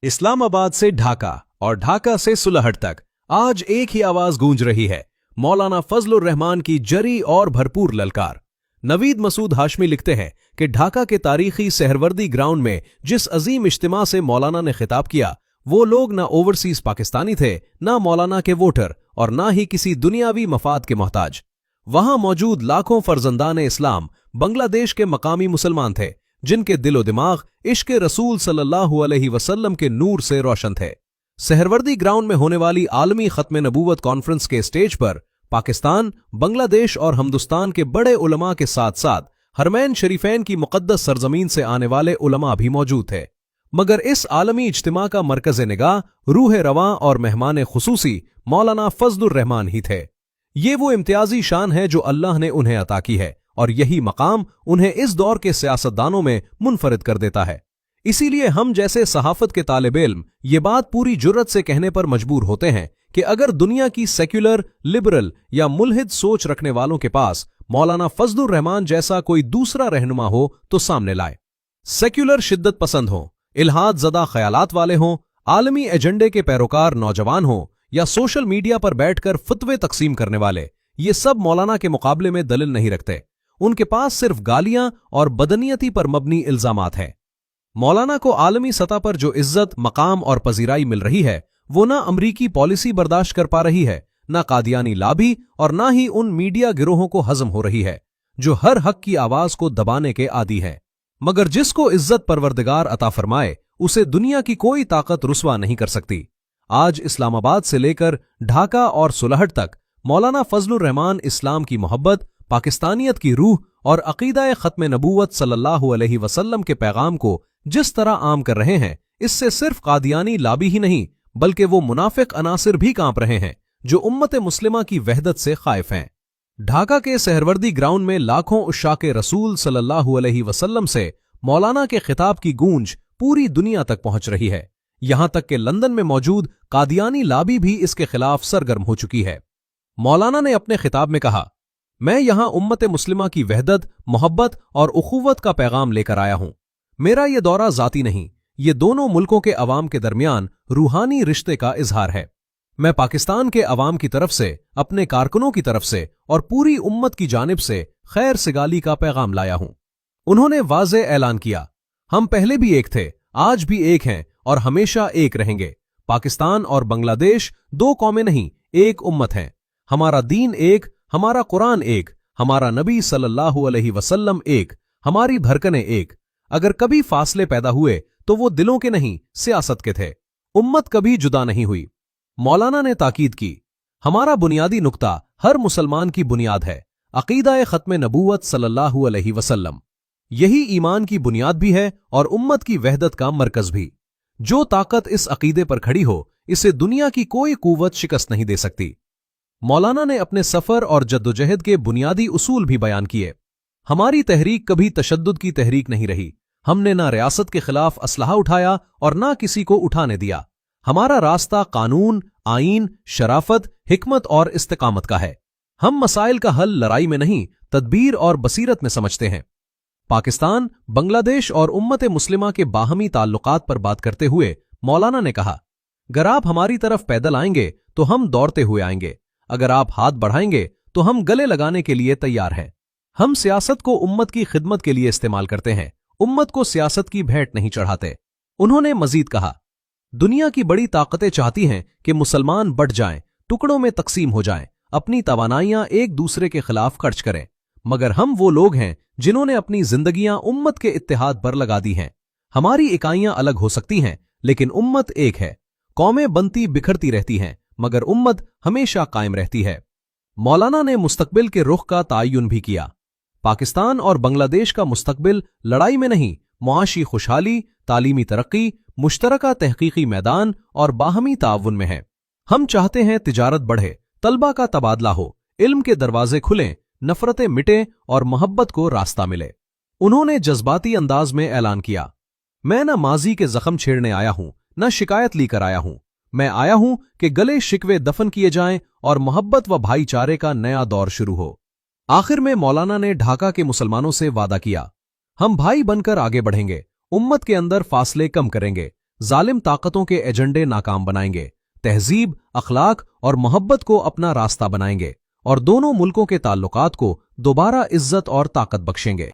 इस्लामाबाद से ढाका और ढाका से सुलहट तक आज एक ही आवाज गूंज रही है, मौलाना फजलुर रहमान की जरी और भरपूर ललकार। नवीद मसूद हाशमी लिखते हैं कि ढाका के तारीखी सहरवर्दी ग्राउंड में जिस अजीम इज्तिमा से मौलाना ने खिताब किया, वो लोग ना ओवरसीज पाकिस्तानी थे, ना मौलाना के वोटर और ना ही किसी दुनियावी मफाद के मोहताज। वहां मौजूद लाखों फर्जंदान इस्लाम बांग्लादेश के मकामी मुसलमान थे, जिनके दिलो दिमाग इश्क रसूल सल्लल्लाहु अलैहि वसल्लम के नूर से रोशन थे। सहरवर्दी ग्राउंड में होने वाली आलमी खत्म नबूवत कॉन्फ्रेंस के स्टेज पर पाकिस्तान, बांग्लादेश और हिंदुस्तान के बड़े उलमा के साथ साथ हरमैन शरीफैन की मुकद्दस सरजमीन से आने वाले उलमा भी मौजूद थे। मगर इस आलमी इज्तिमा का मरकज निगाह, रूह रवां और मेहमान खुसूसी मौलाना फजलुर रहमान ही थे। ये वो इम्तियाजी शान है जो अल्लाह ने उन्हें अता की है और यही मकाम उन्हें इस दौर के सियासतदानों में मुनफरिद कर देता है। इसीलिए हम जैसे सहाफत के तालिब इल्म ये बात पूरी जुर्रत से कहने पर मजबूर होते हैं कि अगर दुनिया की सेक्युलर, लिबरल या मुल्हिद सोच रखने वालों के पास मौलाना फजलुर रहमान जैसा कोई दूसरा रहनुमा हो तो सामने लाए। सेक्युलर शिद्दत पसंद हो, इल्हाद ज़दा ख्यालात वाले हों, आलमी एजेंडे के पैरोकार नौजवान हों या सोशल मीडिया पर बैठकर फतवे तकसीम करने वाले, ये सब मौलाना के मुकाबले में दलील नहीं रखते। उनके पास सिर्फ गालियां और बदनीयती पर मबनी इल्जामात हैं। मौलाना को आलमी सतह पर जो इज्जत, मकाम और पजीराई मिल रही है, वो ना अमरीकी पॉलिसी बर्दाश्त कर पा रही है, ना कादियानी लाभी और ना ही उन मीडिया गिरोहों को हजम हो रही है जो हर हक की आवाज को दबाने के आदी है। मगर जिसको इज्जत परवरदिगार अता फरमाए, उसे दुनिया की कोई ताकत रुस्वा नहीं कर सकती। आज इस्लामाबाद से लेकर ढाका और सुलहट तक मौलाना फजलुर रहमान इस्लाम की मोहब्बत, पाकिस्तानियत की रूह और अकीदा खत्म नबूवत सल्लल्लाहु अलैहि वसल्लम के पैगाम को जिस तरह आम कर रहे हैं, इससे सिर्फ कादियानी लाबी ही नहीं बल्कि वो मुनाफिक अनासिर भी कांप रहे हैं जो उम्मत मुस्लिमा की वहदत से खाइफ हैं। ढाका के सहरवर्दी ग्राउंड में लाखों उश्शाके रसूल सल्लल्लाहु अलैहि वसल्लम से मौलाना के खिताब की गूंज पूरी दुनिया तक पहुंच रही है। यहां तक कि लंदन में मौजूद कादियानी लाबी भी इसके खिलाफ सरगर्म हो चुकी है। मौलाना ने अपने खिताब में कहा, मैं यहां उम्मत मुस्लिमा की वहदत, मोहब्बत और उखुवत का पैगाम लेकर आया हूं। मेरा यह दौरा जाती नहीं, ये दोनों मुल्कों के अवाम के दरमियान रूहानी रिश्ते का इजहार है। मैं पाकिस्तान के अवाम की तरफ से, अपने कारकुनों की तरफ से और पूरी उम्मत की जानिब से खैर सिगाली का पैगाम लाया हूं। उन्होंने वाज़े ऐलान किया, हम पहले भी एक थे, आज भी एक हैं और हमेशा एक रहेंगे। पाकिस्तान और बांग्लादेश दो कौमें नहीं, एक उम्मत हैं। हमारा दीन एक, हमारा कुरान एक, हमारा नबी सल्लल्लाहु अलैहि वसल्लम एक, हमारी धड़कनें एक। अगर कभी फासले पैदा हुए तो वो दिलों के नहीं, सियासत के थे। उम्मत कभी जुदा नहीं हुई। मौलाना ने ताकीद की, हमारा बुनियादी नुक्ता हर मुसलमान की बुनियाद है, अकीदा खत्म नबूवत सल्लल्लाहु अलैहि वसल्लम। यही ईमान की बुनियाद भी है और उम्मत की वहदत का मरकज भी। जो ताकत इस अकीदे पर खड़ी हो, इसे दुनिया की कोई कुव्वत शिकस्त नहीं दे सकती। मौलाना ने अपने सफर और जद्दोजहद के बुनियादी उसूल भी बयान किए। हमारी तहरीक कभी तशद्दुद की तहरीक नहीं रही। हमने ना रियासत के खिलाफ असलहा उठाया और ना किसी को उठाने दिया। हमारा रास्ता कानून, आईन, शराफत, हिकमत और इस्तिकामत का है। हम मसाइल का हल लड़ाई में नहीं, तदबीर और बसीरत में समझते हैं। पाकिस्तान, बांग्लादेश और उम्मत मुस्लिमा के बाहमी ताल्लुकात पर बात करते हुए मौलाना ने कहा, अगर आप हमारी तरफ पैदल आएंगे तो हम दौड़ते हुए आएंगे। अगर आप हाथ बढ़ाएंगे तो हम गले लगाने के लिए तैयार हैं। हम सियासत को उम्मत की खिदमत के लिए इस्तेमाल करते हैं, उम्मत को सियासत की भेंट नहीं चढ़ाते। उन्होंने मजीद कहा, दुनिया की बड़ी ताकतें चाहती हैं कि मुसलमान बढ़ जाएं, टुकड़ों में तकसीम हो जाएं, अपनी तवानाइयां एक दूसरे के खिलाफ खर्च करें। मगर हम वो लोग हैं जिन्होंने अपनी जिंदगियां उम्मत के इत्तेहाद पर लगा दी हैं। हमारी इकाइयां अलग हो सकती हैं, लेकिन उम्मत एक है। कौमें बनती बिखरती रहती हैं, मगर उम्मत हमेशा कायम रहती है। मौलाना ने मुस्तकबिल के रुख का तायुन भी किया। पाकिस्तान और बांग्लादेश का मुस्तकबिल लड़ाई में नहीं, मुआशी खुशहाली, तालीमी तरक्की, मुश्तरका तहकीकी मैदान और बाहमी ताउन में है। हम चाहते हैं तिजारत बढ़े, तलबा का तबादला हो, इल्म के दरवाजे खुलें, नफरतें मिटें और मोहब्बत को रास्ता मिले। उन्होंने जज्बाती अंदाज में ऐलान किया, मैं न माजी के जख्म छेड़ने आया हूं, न शिकायत लेकर आया हूं। मैं आया हूं कि गले शिकवे दफन किए जाएं और मोहब्बत व भाईचारे का नया दौर शुरू हो। आखिर में मौलाना ने ढाका के मुसलमानों से वादा किया, हम भाई बनकर आगे बढ़ेंगे, उम्मत के अंदर फासले कम करेंगे, जालिम ताकतों के एजेंडे नाकाम बनाएंगे, तहजीब, अखलाक और मोहब्बत को अपना रास्ता बनाएंगे और दोनों मुल्कों के ताल्लुकात को दोबारा इज्जत और ताकत बख्शेंगे।